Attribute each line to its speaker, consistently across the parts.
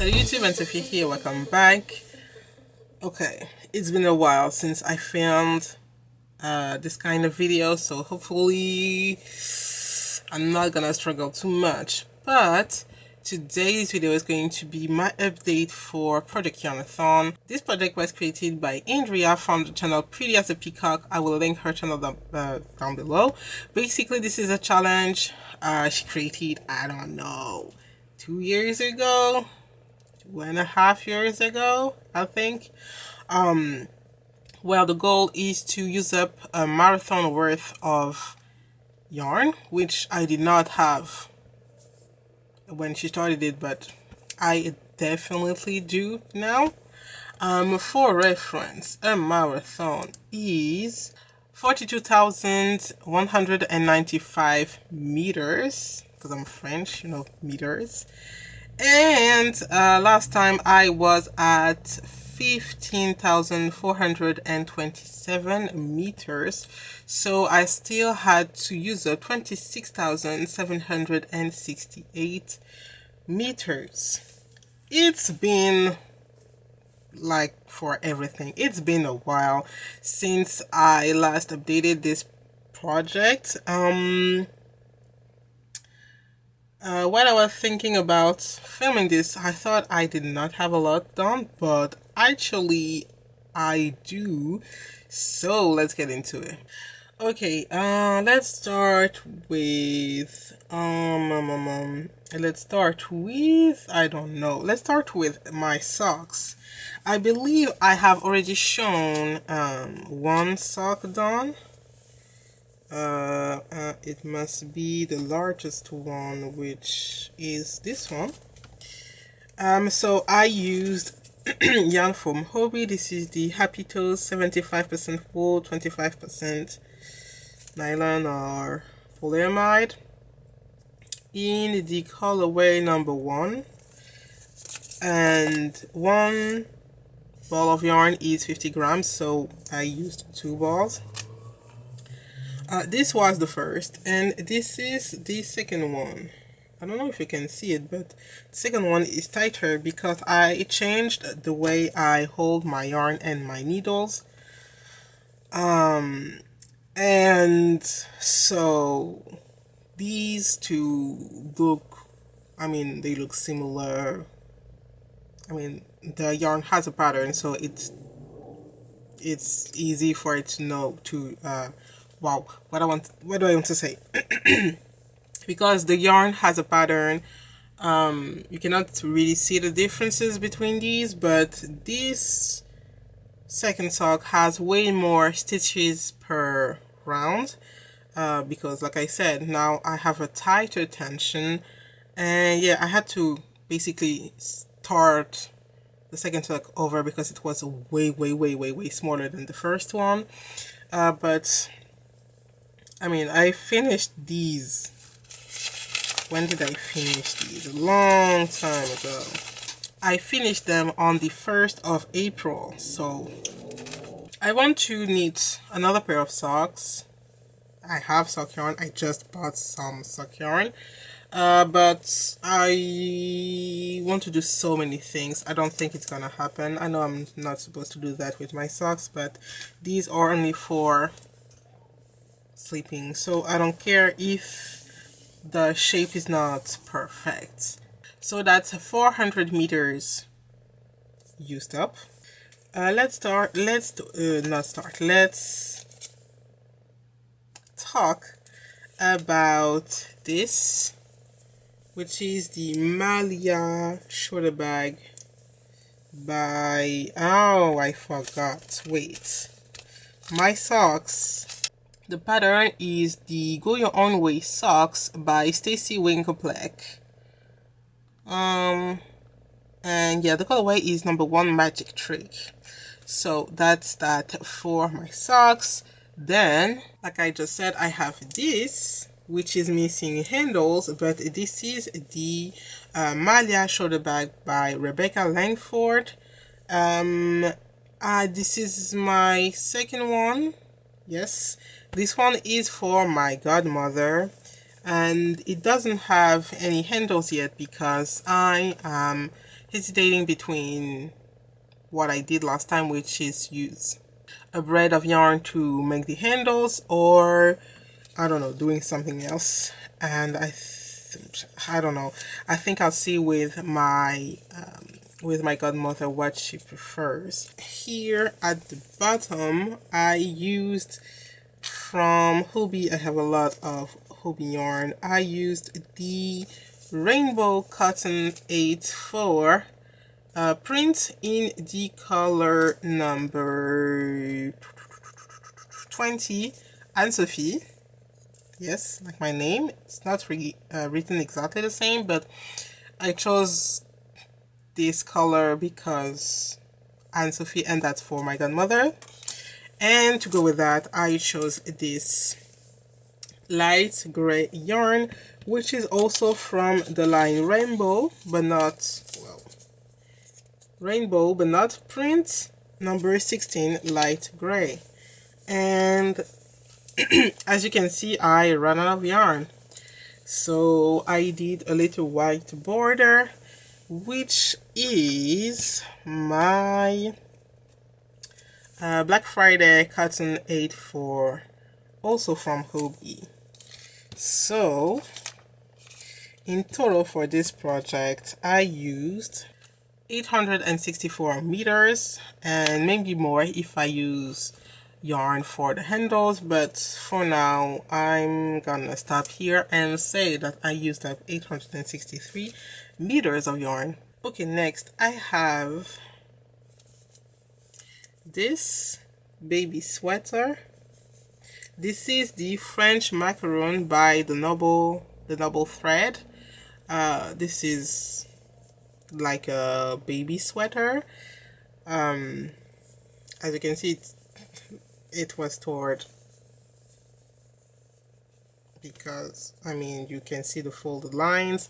Speaker 1: Salut YouTube, and Sophie here, welcome back. Okay, it's been a while since I filmed this kind of video, so hopefully I'm not gonna struggle too much. But today's video is going to be my update for Project Yarnathon. This project was created by Andrea from the channel Pretty as a Peacock. I will link her channel down below. Basically, this is a challenge she created, I don't know, 2 years ago, 2.5 years ago, I think. Well, the goal is to use up a marathon worth of yarn, which I did not have when she started it, but I definitely do now. For reference, a marathon is 42,195 meters, because I'm French, you know, meters. And last time I was at 15,427 meters, so I still had to use up 26,768 meters. It's been like for everything, it's been a while since I last updated this project. When I was thinking about filming this, I thought I did not have a lot done, but actually I do. So let's get into it. Okay, let's start with I don't know. Let's start with my socks. I believe I have already shown one sock done. It must be the largest one, which is this one. So I used yarn from Hobby. This is the Happy Toes, 75% wool, 25% nylon or polyamide, in the colorway number 1, and one ball of yarn is 50 grams, so I used 2 balls. This was the first, and this is the second one. I don't know if you can see it, but the second one is tighter because I changed the way I hold my yarn and my needles. And so these two look, they look similar. The yarn has a pattern, so it's easy for it to know to wow, what do I want to say? Because the yarn has a pattern, you cannot really see the differences between these, but this second sock has way more stitches per round, because like I said, now I have a tighter tension, and yeah, I had to basically start the second sock over because it was way smaller than the first one. But I finished these. When did I finish these? A long time ago. I finished them on the 1st of April. So I want to knit another pair of socks. I have sock yarn. I just bought some sock yarn. But I want to do so many things. I don't think it's gonna happen. I know I'm not supposed to do that with my socks, but these are only for sleeping, so I don't care if the shape is not perfect. So that's 400 meters used up. Let's talk about this, which is the Malia shoulder bag by, oh, I forgot, wait, my socks. The pattern is the Go Your Own Way socks by Stacy Winkleplack. And yeah, the colorway is number 1, Magic Trick. So that's that for my socks. Then, like I just said, I have this, which is missing handles, but this is the Malia shoulder bag by Rebecca Langford. This is my second one. Yes, this one is for my godmother, and it doesn't have any handles yet because I am hesitating between what I did last time, which is use a braid of yarn to make the handles, or I don't know, doing something else. And I don't know, I think I'll see with my godmother what she prefers. Here at the bottom I used from Hobby. I have a lot of Hobby yarn. I used the Rainbow Cotton 8/4 print in the color number 20, Anne Sophie. Yes, like my name. It's not really written exactly the same, but I chose this color because Anne Sophie, and that's for my godmother. And to go with that, I chose this light gray yarn, which is also from the line Rainbow, but not, well, Rainbow, but not print, number 16, light gray. And as you can see, I ran out of yarn. So I did a little white border, which is my Black Friday Cotton 8/4, also from Hobby. So in total for this project, I used 864 meters, and maybe more if I use yarn for the handles, but for now I'm gonna stop here and say that I used up 863 meters of yarn. Okay, next I have this baby sweater. This is the French macaron by the Noble Thread. This is like a baby sweater. As you can see, it was stored because, I mean, you can see the folded lines.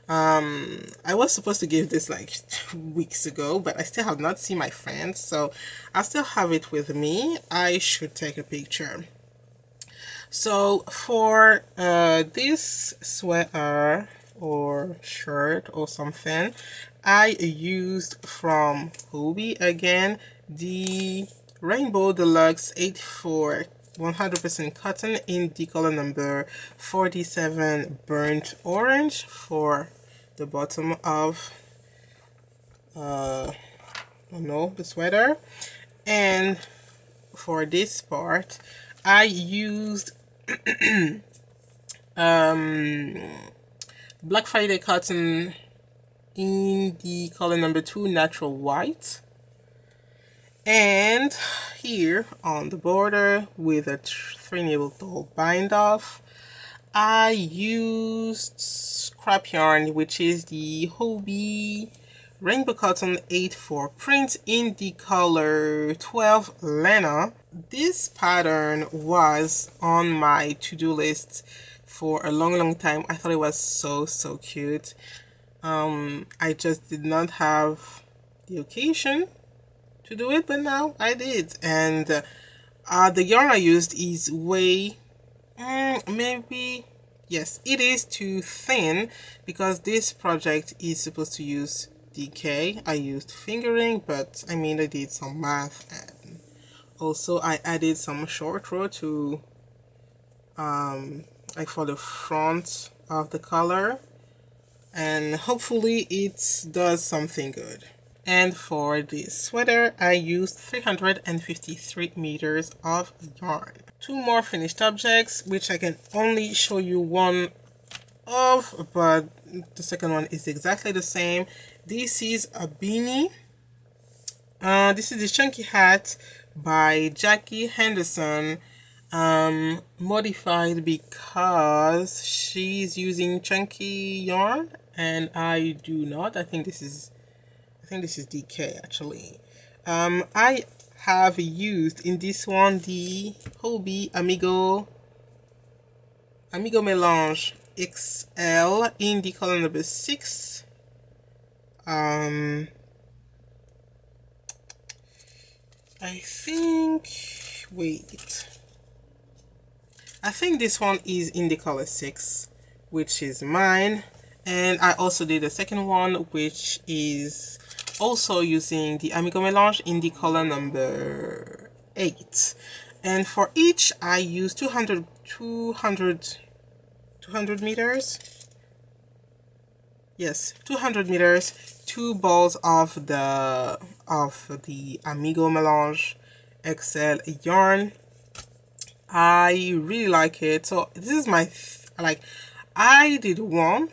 Speaker 1: I was supposed to give this like 2 weeks ago, but I still have not seen my friends, so I still have it with me. I should take a picture. So for this sweater or shirt or something, I used from Hobby again the Rainbow Deluxe 8/4 100% cotton in the color number 47 burnt orange for the bottom of the sweater. And for this part I used Black Friday cotton in the color number 2 natural white. And here on the border with a 3-nibble doll bind off, I used scrap yarn, which is the Hobby Rainbow Cotton 8/4 print in the color 12 Lena. This pattern was on my to-do list for a long time. I thought it was so cute. I just did not have the occasion to do it, but now I did. And the yarn I used is way maybe, yes, it is too thin because this project is supposed to use DK. I used fingering, but I mean, I did some math, and also I added some short row to like for the front of the collar, and hopefully it does something good. And for this sweater I used 353 meters of yarn. 2 more finished objects, which I can only show you one of, but the second one is exactly the same. This is a beanie. This is the chunky hat by Jackie Henderson, modified because she's using chunky yarn and I do not. I think this is DK actually. I have used in this one the Hobby Amigo Melange XL in the color number 6. I think, wait, I think this one is in the color 6, which is mine, And I also did a second one, which is also using the Amigo Melange in the color number 8. And for each, I used 200 meters. Yes, 200 meters, 2 balls of the Amigo Melange XL yarn. I really like it. So this is my I did one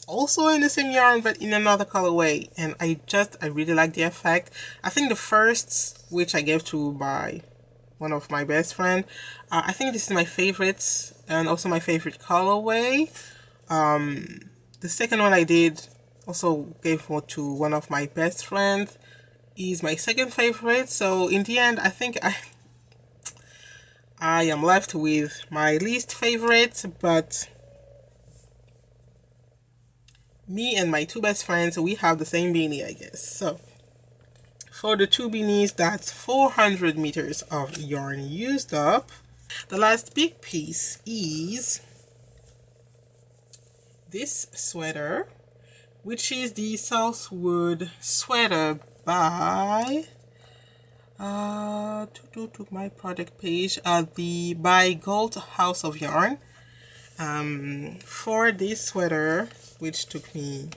Speaker 1: also in the same yarn but in another colorway, and I really like the effect. I think the first, which I gave to one of my best friend, I think this is my favorite and also my favorite colorway. The second one I did, also gave to one of my best friends, is my second favorite. So in the end, I think I am left with my least favorite, but me and my two best friends, we have the same beanie, I guess. So for the two beanies, that's 400 meters of yarn used up. The last big piece is this sweater, which is the Southwood sweater by to my product page by Gold House of Yarn. For this sweater, which took me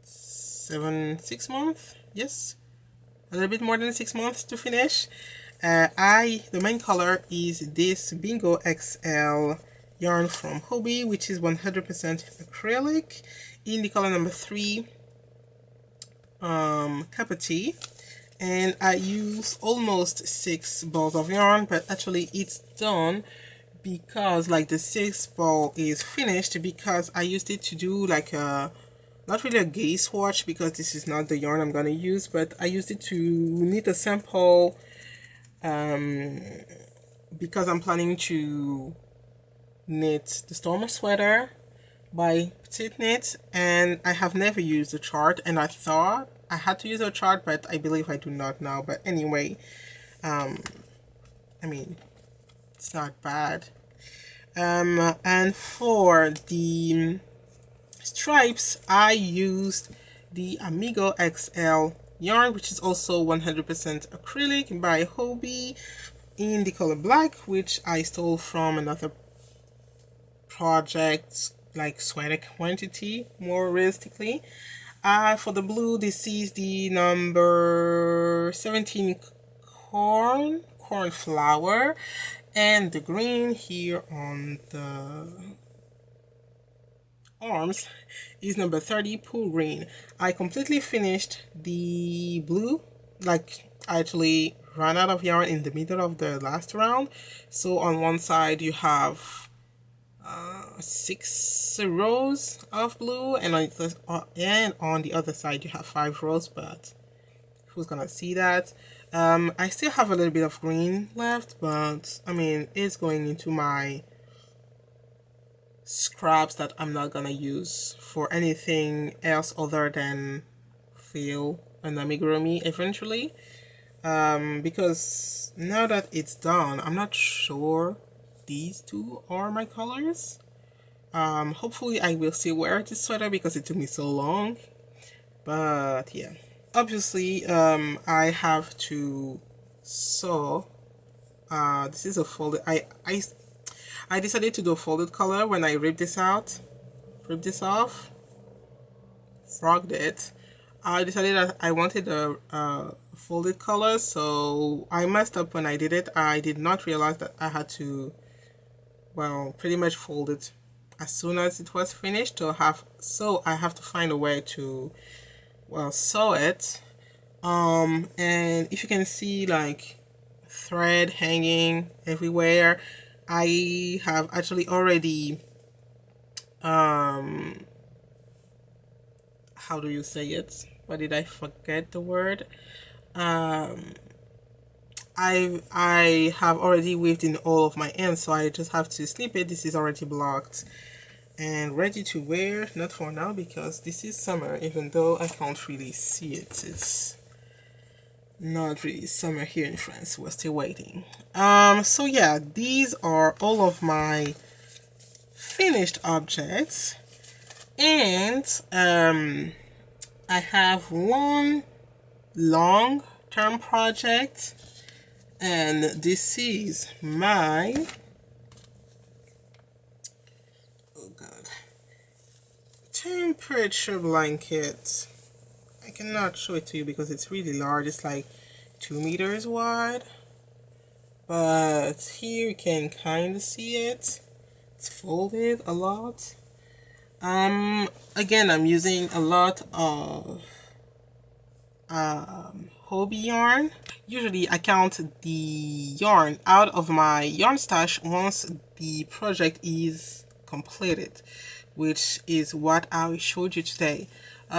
Speaker 1: 6 months, yes, a little bit more than 6 months to finish. The main color is this Bingo XL yarn from Hobby, which is 100% acrylic in the color number 3, Capati. And I use almost 6 balls of yarn, but actually it's done because like the 6th ball is finished because I used it to do like a, not really a gaze swatch because this is not the yarn I'm gonna use, but I used it to knit a sample because I'm planning to knit the Stormer sweater by Petite Knit, and I have never used a chart, and I thought I had to use a chart, but I believe I do not now. But anyway, I mean, it's not bad. And for the stripes, I used the Amigo XL yarn, which is also 100% acrylic by Hobby in the color black, which I stole from another project, like Sweater Quantity, more realistically. For the blue, this is the number 17 cornflower, and the green here on the arms is number 30 pool green. I completely finished the blue, like I actually ran out of yarn in the middle of the last round. So on one side you have 6 rows of blue, and on the other side you have 5 rows, but who's gonna see that? I still have a little bit of green left, but I mean it's going into my scraps that I'm not gonna use for anything else other than fill an amigurumi eventually, because now that it's done, I'm not sure these two are my colors. Hopefully I will still wear this sweater because it took me so long, but yeah, obviously I have to sew. This is a folded, I decided to do a folded color when I ripped this off, frogged it. I decided that I wanted a folded color, so I messed up when I did it. I did not realize that I had to, well, pretty much fold it as soon as it was finished. So I have to find a way to, well, sew it. And if you can see, like, thread hanging everywhere, I have actually already how do you say it? Why did I forget the word? I have already weaved in all of my ends, so I just have to snip it. This is already blocked and ready to wear. Not for now because this is summer, even though I can't really see it. It's not really summer here in France. We're still waiting. So yeah, these are all of my finished objects, and I have one long-term project, and this is my temperature blanket. I cannot show it to you because it's really large. It's like 2 meters wide, but here you can kind of see it. It's folded a lot. Again, I'm using a lot of Hobie yarn. Usually I count the yarn out of my yarn stash once the project is completed, which is what I showed you today.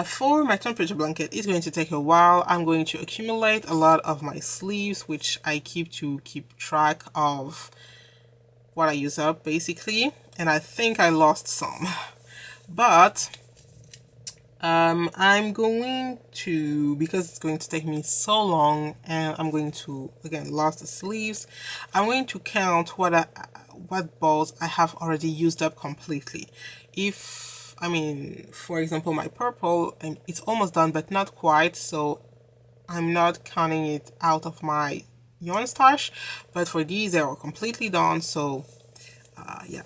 Speaker 1: For my temperature blanket, it's going to take a while. I'm going to accumulate a lot of my sleeves, which I keep track of what I use up basically, and I think I lost some, but I'm going to, because it's going to take me so long and I'm going to again lost the sleeves, I'm going to count what balls I have already used up completely. If I mean, for example, my purple, and it's almost done but not quite, so I'm not counting it out of my yarn stash, but for these they are completely done. So yeah,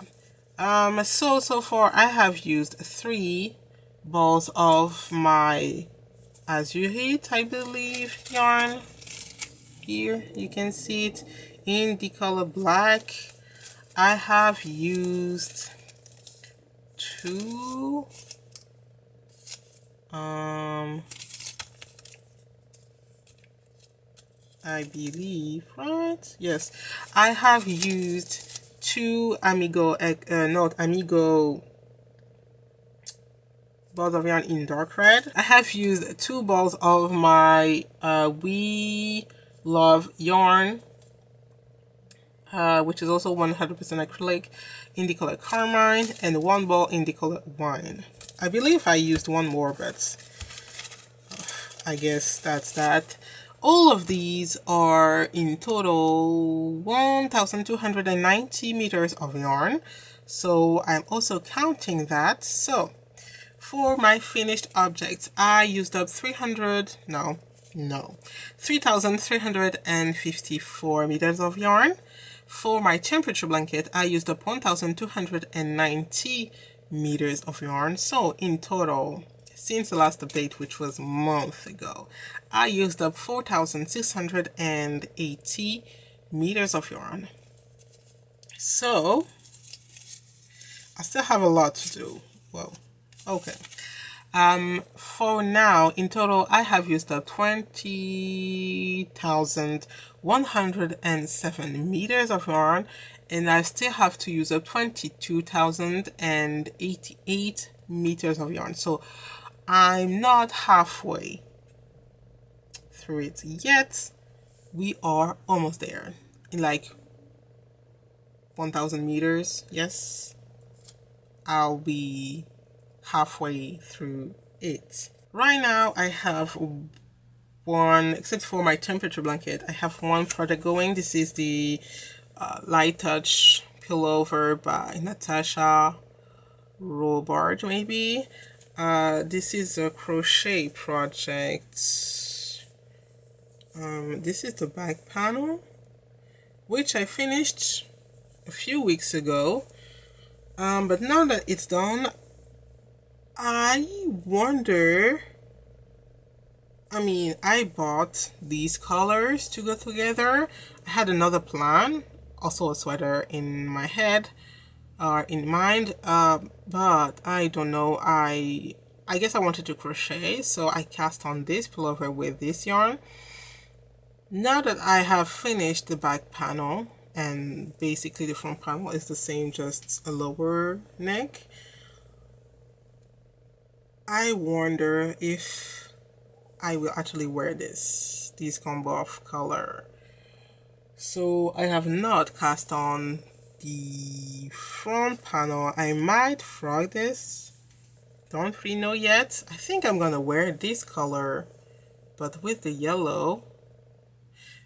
Speaker 1: so far I have used 3 balls of my azurite, I believe, yarn. Here you can see it in the color black. I have used 2 I believe, right? Yes, I have used 2 Amigo, not Amigo balls of yarn in dark red. I have used 2 balls of my We Love yarn, which is also 100% acrylic, in the color carmine, and 1 ball in the color wine. I believe I used 1 more, but I guess that's that. All of these are in total 1,290 meters of yarn, so I'm also counting that. So for my finished objects, I used up 3,354 meters of yarn. For my temperature blanket, I used up 1,290 meters of yarn. So in total, since the last update, which was a month ago, I used up 4,680 meters of yarn. So I still have a lot to do. Well, okay. For now, in total, I have used up 20,107 meters of yarn, and I still have to use up 22,088 meters of yarn. So I'm not halfway through it yet. We are almost there, in like 1,000 meters. Yes, I'll be halfway through it. Right now I have one, except for my temperature blanket, I have 1 project going. This is the Light Touch Pullover by Natasha Robard, maybe. This is a crochet project. This is the back panel, which I finished a few weeks ago, but now that it's done, I wonder, I mean, I bought these colors to go together. I had another plan, also a sweater in my head, in mind, but I don't know, I guess I wanted to crochet, so I cast on this pullover with this yarn. Now that I have finished the back panel, and basically the front panel is the same, just a lower neck, I wonder if I will actually wear this combo of color. So I have not cast on the front panel. I might frog this, don't really know yet. I think I'm gonna wear this color, but with the yellow.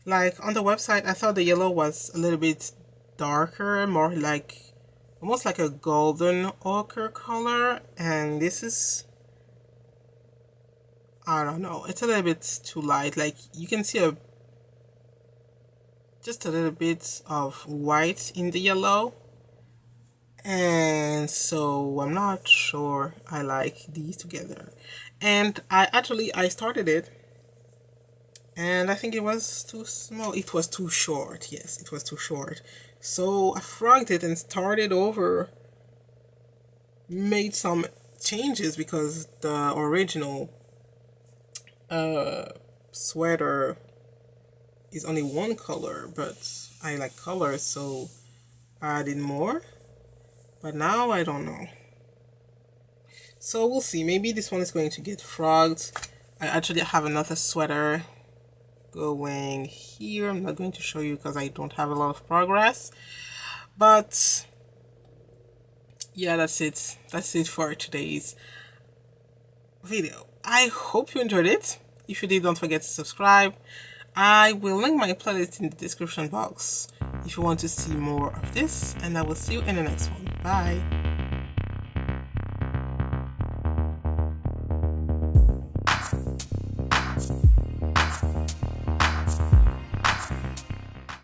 Speaker 1: Like on the website, I thought the yellow was a little bit darker, more like almost like a golden ochre color, and this is, I don't know, it's a little bit too light. Like you can see just a little bit of white in the yellow, and so I'm not sure I like these together. And I started it, and I think it was too small. It was too short. Yes, it was too short. So I frogged it and started over, made some changes because the original sweater is only one color, but I like colors, so I added more. But now I don't know. So we'll see. Maybe this one is going to get frogged. I actually have another sweater going here. I'm not going to show you because I don't have a lot of progress. But yeah, that's it. That's it for today's video. I hope you enjoyed it. If you did, don't forget to subscribe. I will link my playlist in the description box if you want to see more of this, and I will see you in the next one. Bye.